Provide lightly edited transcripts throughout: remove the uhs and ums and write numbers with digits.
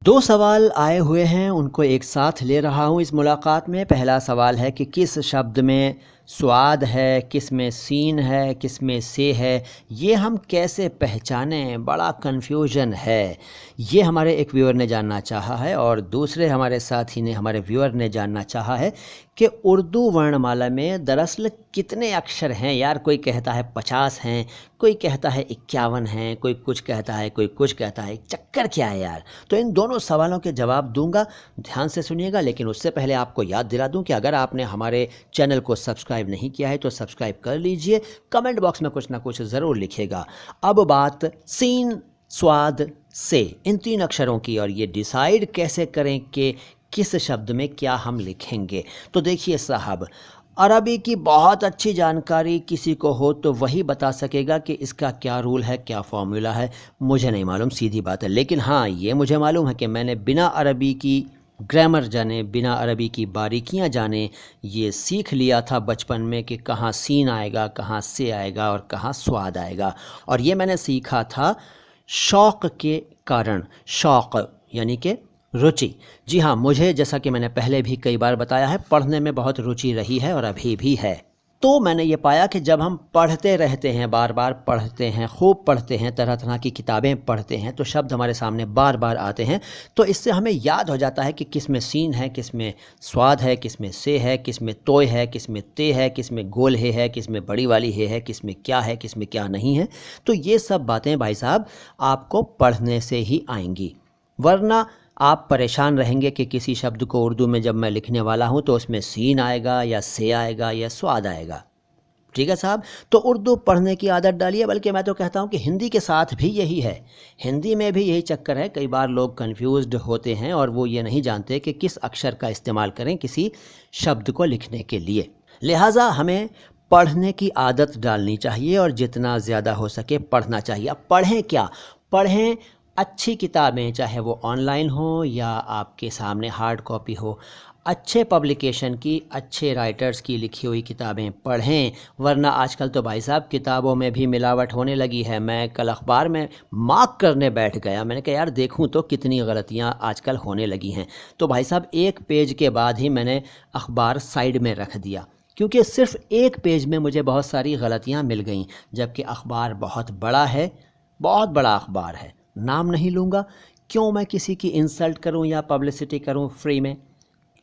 दो सवाल आए हुए हैं, उनको एक साथ ले रहा हूँ इस मुलाकात में। पहला सवाल है कि किस शब्द में स्वाद है, किस में सीन है, किस में से है, ये हम कैसे पहचानें, बड़ा कन्फ्यूजन है। ये हमारे एक व्यूअर ने जानना चाहा है और दूसरे हमारे साथी ने, हमारे व्यूअर ने जानना चाहा है कि उर्दू वर्णमाला में दरअसल कितने अक्षर हैं यार। कोई कहता है 50 हैं, कोई कहता है 51 हैं, कोई कुछ कहता है, कोई कुछ कहता है। चक्कर क्या है यार? तो इन दोनों सवालों के जवाब दूंगा, ध्यान से सुनिएगा। लेकिन उससे पहले आपको याद दिला दूं कि अगर आपने हमारे चैनल को सब्सक्राइब नहीं किया है तो सब्सक्राइब कर लीजिए। कमेंट बॉक्स में कुछ ना कुछ ज़रूर लिखिएगा। अब बात सीन, स्वाद, से, इन तीन अक्षरों की, और ये डिसाइड कैसे करें कि किस शब्द में क्या हम लिखेंगे। तो देखिए साहब, अरबी की बहुत अच्छी जानकारी किसी को हो तो वही बता सकेगा कि इसका क्या रूल है, क्या फॉर्मूला है। मुझे नहीं मालूम, सीधी बात है। लेकिन हाँ, ये मुझे मालूम है कि मैंने बिना अरबी की ग्रामर जाने, बिना अरबी की बारीकियां जाने, ये सीख लिया था बचपन में कि कहाँ सीन आएगा, कहाँ से आएगा और कहाँ स्वाद आएगा। और ये मैंने सीखा था शौक़ के कारण। शौक़ यानी कि रुचि। जी हाँ, मुझे, जैसा कि मैंने पहले भी कई बार बताया है, पढ़ने में बहुत रुचि रही है और अभी भी है। तो मैंने ये पाया कि जब हम पढ़ते रहते हैं, बार बार पढ़ते हैं, खूब पढ़ते हैं, तरह तरह की किताबें पढ़ते हैं, तो शब्द हमारे सामने बार बार आते हैं। तो इससे हमें याद हो जाता है कि किस में सीन है, किस में स्वाद है, किस में से है, किस में तोय है, किस में ते है, किस में गोल है, किस में बड़ी वाली है, किस में क्या है, किस में क्या नहीं है। तो ये सब बातें भाई साहब आपको पढ़ने से ही आएंगी, वरना आप परेशान रहेंगे कि किसी शब्द को उर्दू में जब मैं लिखने वाला हूँ तो उसमें सीन आएगा या से आएगा या स्वाद आएगा। ठीक है साहब, तो उर्दू पढ़ने की आदत डालिए। बल्कि मैं तो कहता हूँ कि हिंदी के साथ भी यही है, हिंदी में भी यही चक्कर है। कई बार लोग कंफ्यूज्ड होते हैं और वो ये नहीं जानते कि किस अक्षर का इस्तेमाल करें किसी शब्द को लिखने के लिए। लिहाजा हमें पढ़ने की आदत डालनी चाहिए और जितना ज़्यादा हो सके पढ़ना चाहिए। अब पढ़ें क्या? पढ़ें अच्छी किताबें, चाहे वो ऑनलाइन हो या आपके सामने हार्ड कॉपी हो। अच्छे पब्लिकेशन की, अच्छे राइटर्स की लिखी हुई किताबें पढ़ें, वरना आजकल तो भाई साहब किताबों में भी मिलावट होने लगी है। मैं कल अखबार में मार्क करने बैठ गया, मैंने कहा यार देखूं तो कितनी गलतियां आजकल होने लगी हैं। तो भाई साहब एक पेज के बाद ही मैंने अखबार साइड में रख दिया, क्योंकि सिर्फ एक पेज में मुझे बहुत सारी गलतियाँ मिल गईं। जबकि अखबार बहुत बड़ा है, बहुत बड़ा अखबार है। नाम नहीं लूँगा, क्यों मैं किसी की इंसल्ट करूं या पब्लिसिटी करूं फ्री में?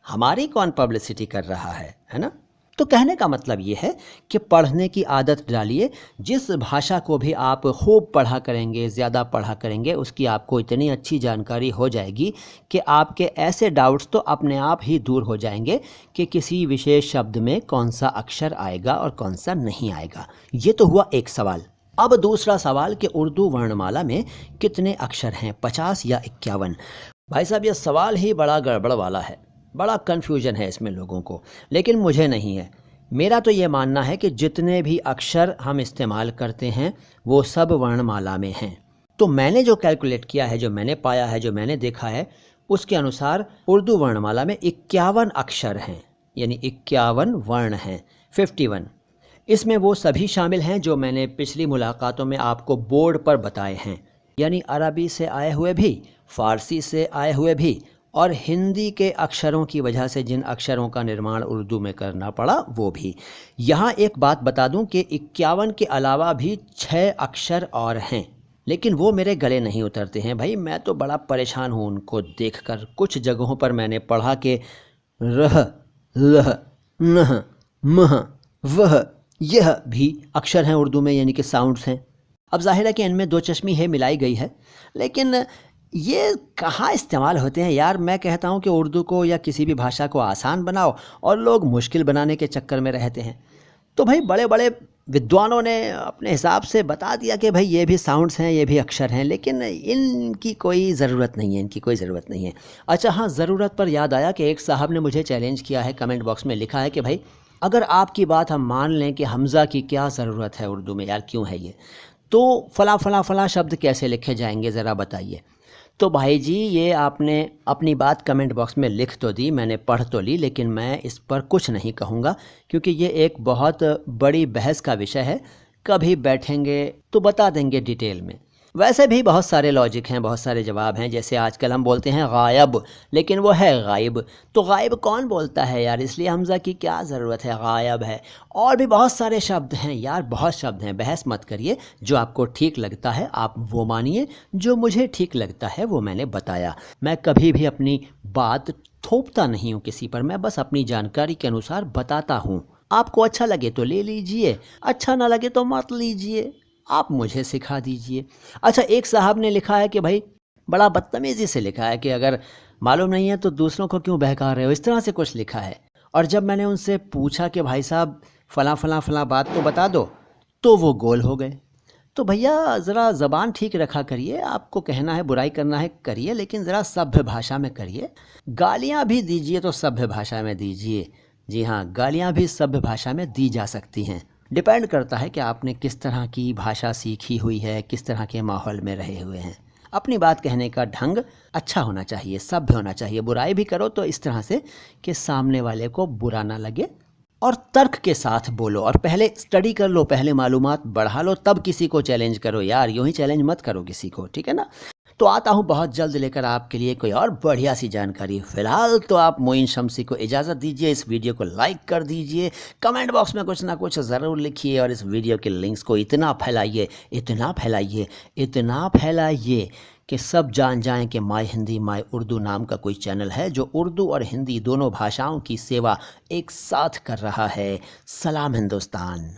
हमारी कौन पब्लिसिटी कर रहा है ना? तो कहने का मतलब ये है कि पढ़ने की आदत डालिए। जिस भाषा को भी आप खूब पढ़ा करेंगे, ज़्यादा पढ़ा करेंगे, उसकी आपको इतनी अच्छी जानकारी हो जाएगी कि आपके ऐसे डाउट्स तो अपने आप ही दूर हो जाएंगे कि किसी विशेष शब्द में कौन सा अक्षर आएगा और कौन सा नहीं आएगा। ये तो हुआ एक सवाल। अब दूसरा सवाल कि उर्दू वर्णमाला में कितने अक्षर हैं, 50 या 51? भाई साहब ये सवाल ही बड़ा गड़बड़ वाला है, बड़ा कन्फ्यूजन है इसमें लोगों को। लेकिन मुझे नहीं है, मेरा तो ये मानना है कि जितने भी अक्षर हम इस्तेमाल करते हैं वो सब वर्णमाला में हैं। तो मैंने जो कैलकुलेट किया है, जो मैंने पाया है, जो मैंने देखा है, उसके अनुसार उर्दू वर्णमाला में 51 अक्षर हैं, यानी 51 वर्ण हैं, 51। इसमें वो सभी शामिल हैं जो मैंने पिछली मुलाकातों में आपको बोर्ड पर बताए हैं, यानी अरबी से आए हुए भी, फ़ारसी से आए हुए भी, और हिंदी के अक्षरों की वजह से जिन अक्षरों का निर्माण उर्दू में करना पड़ा वो भी। यहाँ एक बात बता दूं कि 51 के अलावा भी 6 अक्षर और हैं, लेकिन वो मेरे गले नहीं उतरते हैं भाई। मैं तो बड़ा परेशान हूँ उनको देखकर। कुछ जगहों पर मैंने पढ़ा कि रह, लह, नह, मह, वह, यह भी अक्षर हैं उर्दू में, यानी कि साउंड्स हैं। अब जाहिर है कि इनमें दो चश्मी है मिलाई गई है, लेकिन ये कहाँ इस्तेमाल होते हैं यार। मैं कहता हूँ कि उर्दू को या किसी भी भाषा को आसान बनाओ, और लोग मुश्किल बनाने के चक्कर में रहते हैं। तो भाई बड़े बड़े विद्वानों ने अपने हिसाब से बता दिया कि भाई ये भी साउंड्स हैं, ये भी अक्षर हैं, लेकिन इनकी कोई ज़रूरत नहीं है, इनकी कोई ज़रूरत नहीं है। अच्छा हाँ, ज़रूरत पर याद आया कि एक साहब ने मुझे चैलेंज किया है, कमेंट बॉक्स में लिखा है कि भाई अगर आपकी बात हम मान लें कि हमज़ा की क्या ज़रूरत है उर्दू में, यार क्यों है ये, तो फ़ला फ़ला फ़ला शब्द कैसे लिखे जाएंगे, ज़रा बताइए। तो भाई जी, ये आपने अपनी बात कमेंट बॉक्स में लिख तो दी, मैंने पढ़ तो ली, लेकिन मैं इस पर कुछ नहीं कहूँगा, क्योंकि ये एक बहुत बड़ी बहस का विषय है। कभी बैठेंगे तो बता देंगे डिटेल में। वैसे भी बहुत सारे लॉजिक हैं, बहुत सारे जवाब हैं। जैसे आजकल हम बोलते हैं गायब, लेकिन वो है गायब। तो गायब कौन बोलता है यार, इसलिए हमज़ा की क्या ज़रूरत है, गायब है। और भी बहुत सारे शब्द हैं यार, बहुत शब्द हैं। बहस मत करिए, जो आपको ठीक लगता है आप वो मानिए, जो मुझे ठीक लगता है वो मैंने बताया। मैं कभी भी अपनी बात थोपता नहीं हूँ किसी पर, मैं बस अपनी जानकारी के अनुसार बताता हूँ। आपको अच्छा लगे तो ले लीजिए, अच्छा ना लगे तो मत लीजिए, आप मुझे सिखा दीजिए। अच्छा, एक साहब ने लिखा है कि भाई, बड़ा बदतमीज़ी से लिखा है कि अगर मालूम नहीं है तो दूसरों को क्यों बहका रहे हो, इस तरह से कुछ लिखा है। और जब मैंने उनसे पूछा कि भाई साहब फ़लाँ फ़लाँ फ़लाँ बात तो बता दो, तो वो गोल हो गए। तो भैया ज़रा ज़बान ठीक रखा करिए, आपको कहना है बुराई करना है करिए, लेकिन ज़रा सभ्य भाषा में करिए। गालियाँ भी दीजिए तो सभ्य भाषा में दीजिए। जी हाँ, गालियाँ भी सभ्य भाषा में दी जा सकती हैं। डिपेंड करता है कि आपने किस तरह की भाषा सीखी हुई है, किस तरह के माहौल में रहे हुए हैं। अपनी बात कहने का ढंग अच्छा होना चाहिए, सभ्य होना चाहिए। बुराई भी करो तो इस तरह से कि सामने वाले को बुरा ना लगे, और तर्क के साथ बोलो। और पहले स्टडी कर लो, पहले मालूमात बढ़ा लो, तब किसी को चैलेंज करो यार, यूं ही चैलेंज मत करो किसी को, ठीक है ना। तो आता हूँ बहुत जल्द लेकर आपके लिए कोई और बढ़िया सी जानकारी। फिलहाल तो आप मोइन शम्सी को इजाज़त दीजिए, इस वीडियो को लाइक कर दीजिए, कमेंट बॉक्स में कुछ ना कुछ ज़रूर लिखिए, और इस वीडियो के लिंक्स को इतना फैलाइए, इतना फैलाइए, इतना फैलाइए कि सब जान जाएं कि माय हिंदी माय उर्दू नाम का कोई चैनल है जो उर्दू और हिंदी दोनों भाषाओं की सेवा एक साथ कर रहा है। सलाम हिंदुस्तान।